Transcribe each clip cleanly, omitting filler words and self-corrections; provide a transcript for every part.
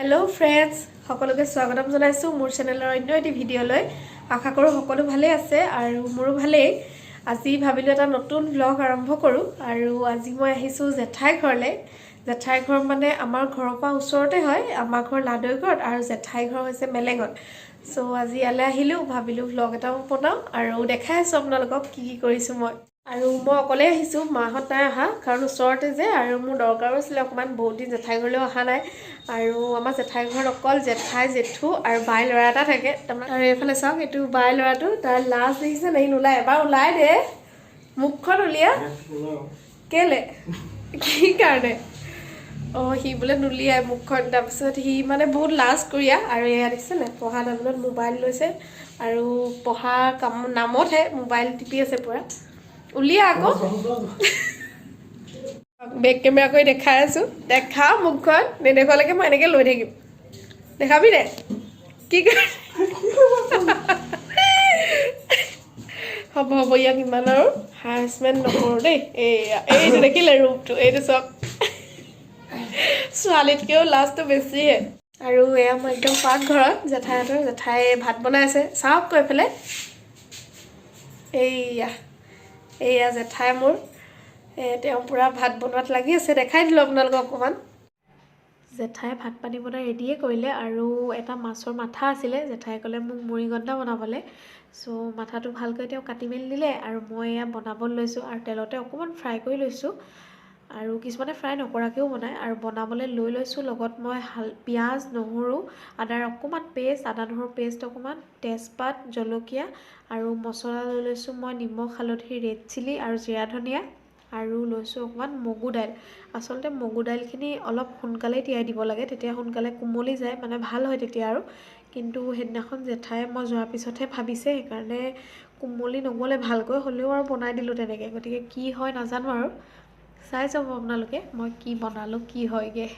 hello friends সকলোকে স্বাগতম জনাইছো মোৰ চেনেলৰ অন্য এটি ভিডিঅ'লৈ আশা কৰো সকলো ভালে আছে আৰু মোৰো ভালেই আজি ভাবিলো এটা নতুন ব্লগ আৰম্ভ কৰো আৰু আজি মই আহিছো জেঠাই ঘৰলৈ জেঠাই ঘৰ মানে আমাৰ ঘৰৰ পৰা ওচৰতে হয় আমাৰ ঘৰ লাডৈগড় আৰু জেঠাই ঘৰ হৈছে মেলেঙত সো আজি ইয়ালৈ আহিলো ভাবিলো ব্লগ এটা বনাও আৰু দেখাই আছো আপোনালোকক কি কৰিছো মই আৰু মই অকলে আহিছো মাহত নাই আহা কাৰণ ওচৰতে যে আৰু মোৰ দৰকাৰ আছিল অকমান বহুত দিন জেঠাই ঘৰলৈ অহা নাই আৰু আমাৰ জেঠাই ঘৰত অকল জেঠাই জেঠু আৰু বাই ল'ৰা এটা থাকে আৰু এইফালে চাওক এইটো বাই ল'ৰাটো তাৰ লাজ দেখিছে নাই নোলাই এবাৰ ওলাই দে মুখখন উলিয়া কেলে কি কাৰণে সি বোলে নুলিয়াই মুখখন তাৰপিছত সি মানে বহুত লাজ কৰিয়া আৰু এয়া দেখিছে নাই পঢ়া নামত মোবাইল লৈছে আৰু পঢ়া কাম নামতহে মোবাইল টিপি আছে পুৰা উলিয়া আকৌ বেক কেমেৰা কৰি দেখাই আছো দেখা মুখখন নেদেখুৱালৈকে মই এনেকৈ লৈ থাকিম দেখাবি দে কি হ'ব হ'ব ইয়াক ইমান আৰু হাৰাচমেণ্ট নকৰোঁ দেই এইটো দেখিলে ৰূপটো এইটো চব ছোৱালীতকৈও লাজটো বেছিহে আৰু এয়া মই একদম পাকঘৰত জেঠাই ভাত বনাই আছে চাওক কৈ পেলাই এয়া জেঠাই মোৰ তেওঁ পুৰা ভাত বনোৱাত লাগি আছে দেখাই দিলোঁ আপোনালোকক অকণমান জেঠাই ভাত পানী বনাই ৰেডিয়ে কৰিলে আৰু এটা মাছৰ মাথা আছিলে জেঠাই ক'লে মোক মুড়িঘণ্টা বনাবলৈ চ' মাথাটো ভালকৈ তেওঁ কাটি মেলি দিলে আৰু মই এয়া বনাব লৈছোঁ আৰু তেলতে অকণমান ফ্ৰাই কৰি লৈছোঁ আৰু কিছুমানে ফ্ৰাই নকৰাকৈও বনায় আৰু বনাবলৈ লৈছোঁ লগত মই পিঁয়াজ নহৰু আদাৰ অকণমান পেষ্ট আদা নহৰু পেষ্ট অকণমান তেজপাত জলকীয়া আৰু মছলা লৈ লৈছোঁ মই নিমখ হালধি ৰেড চিলি আৰু জিৰা ধনিয়া আৰু লৈছোঁ অকণমান মগু দাইল আচলতে মগু দাইলখিনি অলপ সোনকালেই তিয়াই দিব লাগে তেতিয়া সোনকালে কোমলি যায় মানে ভাল হয় তেতিয়া আৰু কিন্তু সেইদিনাখন জেঠাই মই যোৱাৰ পিছতহে ভাবিছে সেইকাৰণে কোমলি নগ'লে ভালকৈ হ'লেও আৰু বনাই দিলোঁ তেনেকৈ গতিকে কি হয় নাজানো আৰু চাই যাব আপোনালোকে মই কি বনালোঁ কি হয়গৈ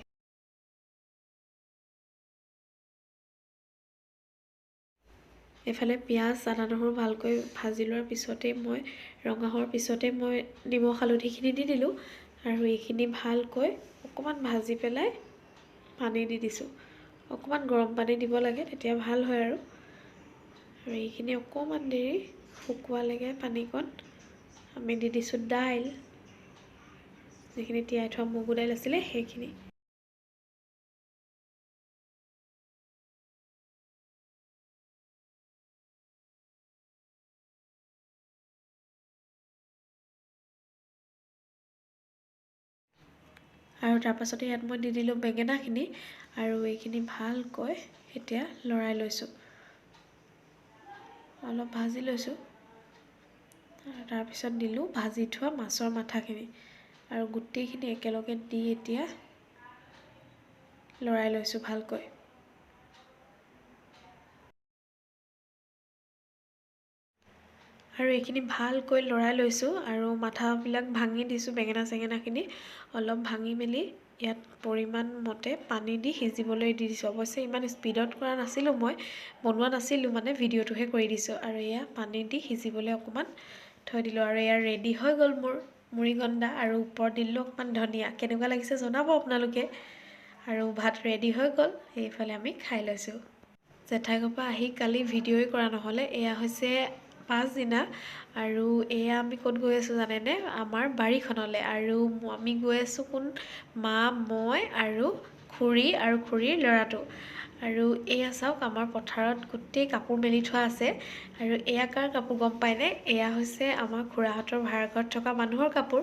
এইফালে পিঁয়াজ আদা নহৰু ভালকৈ ভাজি লোৱাৰ পিছতেই মই ৰঙা হোৱাৰ পিছতে মই নিমখ হালধিখিনি দি দিলোঁ আৰু এইখিনি ভালকৈ অকণমান ভাজি পেলাই পানী দি দিছোঁ অকণমান গৰম পানী দিব লাগে তেতিয়া ভাল হয় আৰু এইখিনি অকণমান দেৰি শুকোৱালৈকে পানীকণ আমি দি দিছোঁ দাইল যিখিনি তিয়াই থোৱা মগু দাইল আছিলে সেইখিনি আৰু তাৰপাছতে ইয়াত মই দি দিলোঁ বেঙেনাখিনি আৰু এইখিনি ভালকৈ এতিয়া লৰাই লৈছোঁ অলপ ভাজি লৈছোঁ আৰু তাৰপিছত দিলোঁ ভাজি থোৱা মাছৰ মাথাখিনি আৰু গোটেইখিনি একেলগে দি এতিয়া লৰাই লৈছোঁ ভালকৈ আৰু এইখিনি ভালকৈ লৰাই লৈছোঁ আৰু মাথাবিলাক ভাঙি দিছোঁ বেঙেনা চেঙেনাখিনি অলপ ভাঙি মেলি ইয়াত পৰিমাণ মতে পানী দি সিজিবলৈ দি দিছোঁ অৱশ্যে ইমান স্পীডত কৰা নাছিলোঁ মই বনোৱা নাছিলোঁ মানে ভিডিঅ'টোহে কৰি দিছোঁ আৰু এয়া পানী দি সিজিবলৈ অকণমান থৈ দিলোঁ আৰু এয়া ৰেডি হৈ গ'ল মোৰ মুড়িঘণ্টা আৰু ওপৰত দিলোঁ অকণমান ধনিয়া কেনেকুৱা লাগিছে জনাব আপোনালোকে আৰু ভাত ৰেডি হৈ গ'ল সেইফালে আমি খাই লৈছোঁ জেঠাই ঘৰৰ পৰা আহি কালি ভিডিঅ'ই কৰা নহ'লে এয়া হৈছে পাছদিনা আৰু এয়া আমি ক'ত গৈ আছোঁ জানেনে আমাৰ বাৰীখনলৈ আৰু আমি গৈ আছোঁ কোন মা মই আৰু খুৰী আৰু খুৰীৰ ল'ৰাটো আৰু এয়া চাওক আমাৰ পথাৰত গোটেই কাপোৰ মেলি থোৱা আছে আৰু এয়া কাৰ কাপোৰ গম পায়নে এয়া হৈছে আমাৰ খুৰাহঁতৰ ভাড়াঘৰত থকা মানুহৰ কাপোৰ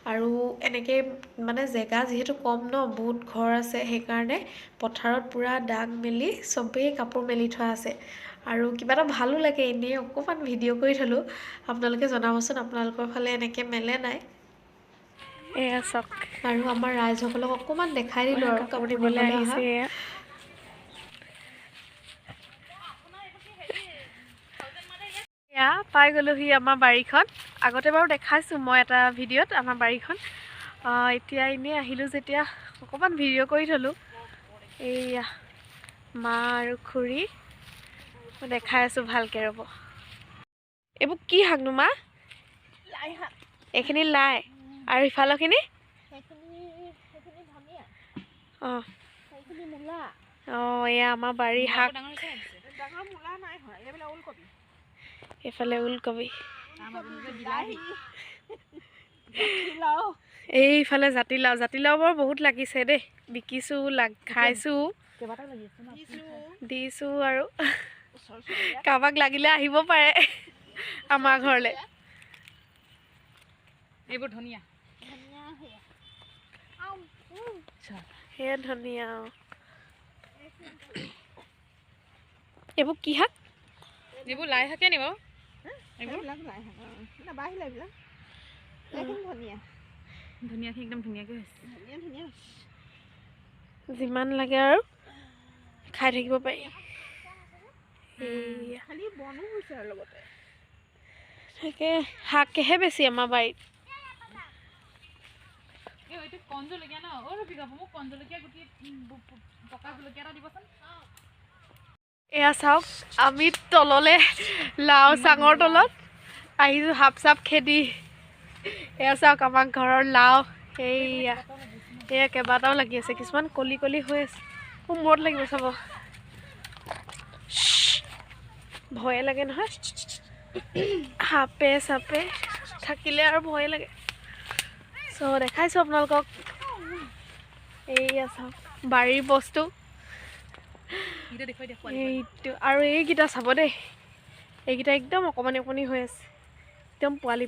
আৰু এনেকৈ মানে জেগা যিহেতু কম ন বহুত ঘৰ আছে সেইকাৰণে পথাৰত পূৰা দাগ মেলি চবেই কাপোৰ মেলি থোৱা আছে আৰু কিবা এটা ভালো লাগে এনেই অকণমান ভিডিঅ' কৰি থলোঁ আপোনালোকে জনাবচোন আপোনালোকৰ ফালে এনেকৈ মেলে নাই এয়া চাওক আৰু আমাৰ ৰাইজসকলক অকণমান দেখাই দিলোঁ আৰু কাপোৰ দিবলৈ আহিছে এয়া পাই গ'লোহি আমাৰ বাৰীখন আগতে বাৰু দেখাইছোঁ মই এটা ভিডিঅ'ত আমাৰ বাৰীখন এতিয়া এনেই আহিলোঁ যেতিয়া অকণমান ভিডিঅ' কৰি থলোঁ এইয়া মা আৰু খুৰী মই দেখাই আছোঁ ভালকৈ ৰ'ব এইবোৰ কি শাকনো মা লাই শাক এইখিনি লাই আৰু ইফালৰখিনি সেইখিনি ধনিয়া অঁ সেইখিনি মূলা অঁ এয়া আমাৰ বাৰী শাক এইফালে ওলকবি এইফালে জাতিলাও বৰ বহুত লাগিছে দেই বিকিছোঁ খাইছোঁ দিছোঁ আৰু কাৰোবাক লাগিলে আহিব পাৰে আমাৰ ঘৰলৈ এইবোৰ ধনিয়া সেয়া ধনিয়া এইবোৰ কি শাক এইবোৰ লাই শাকে নি বাৰু ধনিয়াখিনি একদম ধুনীয়াকৈ হৈছে যিমান লাগে আৰু খাই থাকিব পাৰি তাকে শাকেহে বেছি আমাৰ বাৰীত এইটো কণ জলকীয়া ন মোক কণ জলকীয়া গুটি পকা জলকীয়া এটা দিবচোন এয়া চাওক আমি তললৈ লাও চাঙৰ তলত আহিছোঁ সাপ চাপ খেদি এয়া চাওক আমাৰ ঘৰৰ লাও এয়া কেইবাটাও লাগি আছে কিছুমান কলি কলি হৈ আছে মোৰ মূৰত লাগিব চাব ভয়ে লাগে নহয় সাপে চাপে থাকিলে আৰু ভয় লাগে চ' দেখাইছোঁ আপোনালোকক এইয়া চাওক বাৰীৰ বস্তু এইটো আৰু এইকেইটা চাব দেই এইকেইটা একদম অকণমানি অকণমানি হৈ আছে একদম পোৱালি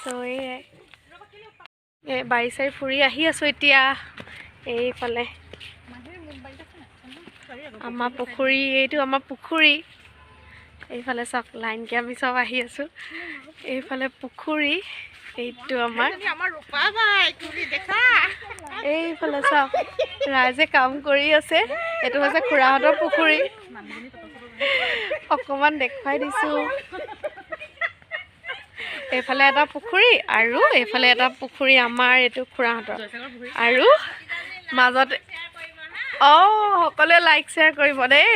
ত' এই বাৰী চাৰী ফুৰি আহি আছোঁ এতিয়া এইফালে আমাৰ পুখুৰী এইটো আমাৰ পুখুৰী এইফালে চাওক লাইনকৈ আমি চব আহি আছোঁ এইফালে পুখুৰী এইটো আমাৰ এইফালে চাওক ৰাইজে কাম কৰি আছে এইটো হৈছে খুৰাহঁতৰ পুখুৰী অকণমান দেখুৱাই দিছোঁ এইফালে এটা পুখুৰী আৰু এইফালে এটা পুখুৰী আমাৰ এইটো খুৰাহঁতৰ আৰু মাজতে সকলোৱে লাইক শ্বেয়াৰ কৰিব দেই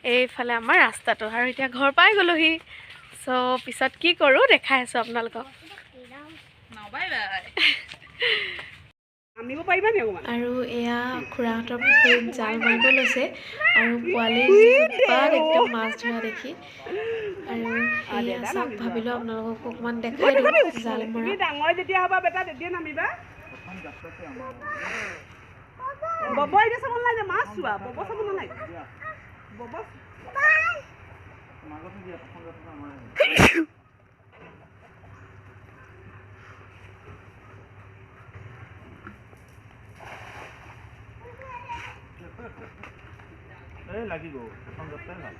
এইফালে আমাৰ ৰাস্তাটো আৰু এতিয়া ঘৰ পাই গ'লোহি চ' পিছত কি কৰোঁ দেখাই আছোঁ আপোনালোকক আৰু এয়া খুৰাহঁতৰ পুখুৰীত জাল মাৰিব লৈছে আৰু পোৱালিৰ একদম মাছ ধৰা দেখি আৰু এয়া চাওক ভাবিলোঁ আপোনালোকক অকণমান দেখাই দিওঁ জাল মৰা ডাঙৰ যেতিয়া হ'বা বেটা তেতিয়া নামিবা বব এতিয়া চাব নালাগে মাছ চোৱা বব চাব নালাগে বব লাগিব এখন দহটাই ভাল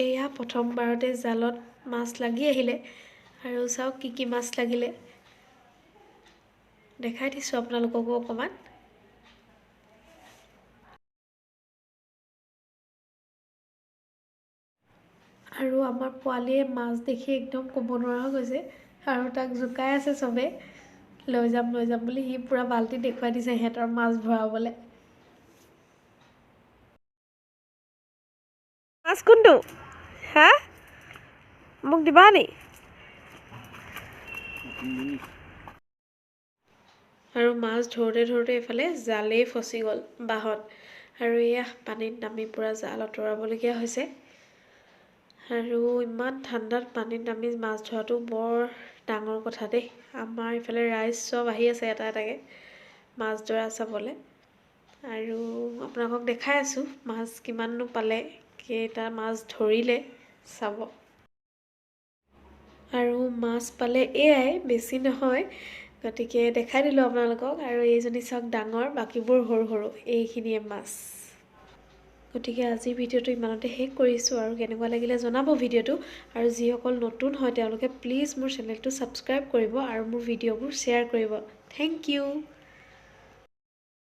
এয়া প্ৰথমবাৰতে জালত মাছ লাগি আহিলে আৰু চাওক কি মাছ লাগিলে দেখাই দিছোঁ আপোনালোককো অকণমান আৰু আমাৰ পোৱালীয়ে মাছ দেখি একদম ক'ব নোৱাৰা হৈ গৈছে আৰু তাক জোকাই আছে চবে লৈ যাম বুলি সি পূৰা বাল্টি দেখুৱাই দিছে সিহঁতৰ মাছ ভৰাবলৈ মাছ কোনটো হা মোক দিবা নি আৰু মাছ ধৰোঁতে এইফালে জালেই ফচি গ'ল বাঁহত আৰু এয়া পানীত নামি পূৰা জাল আঁতৰাবলগীয়া হৈছে আৰু ইমান ঠাণ্ডাত পানীত নামি মাছ ধৰাটো বৰ ডাঙৰ কথা দেই আমাৰ ইফালে ৰাইজ চব আহি আছে এটা এটাকৈ মাছ ধৰা চাবলৈ আৰু আপোনালোকক দেখাই আছোঁ মাছ কিমাননো পালে কেইটা মাছ ধৰিলে চাব আৰু মাছ পালে এয়াই বেছি নহয় গতিকে দেখাই দিলোঁ আপোনালোকক আৰু এইজনী চাওক ডাঙৰ বাকীবোৰ সৰু সৰু এইখিনিয়ে মাছ গতিকে আজিৰ ভিডিঅ'টো ইমানতে শেষ কৰিছোঁ আৰু কেনেকুৱা লাগিলে জনাব ভিডিঅ'টো আৰু যিসকল নতুন হয় তেওঁলোকে প্লিজ মোৰ চেনেলটো ছাবস্ক্ৰাইব কৰিব আৰু মোৰ ভিডিঅ'বোৰ শ্বেয়াৰ কৰিব থেংক ইউ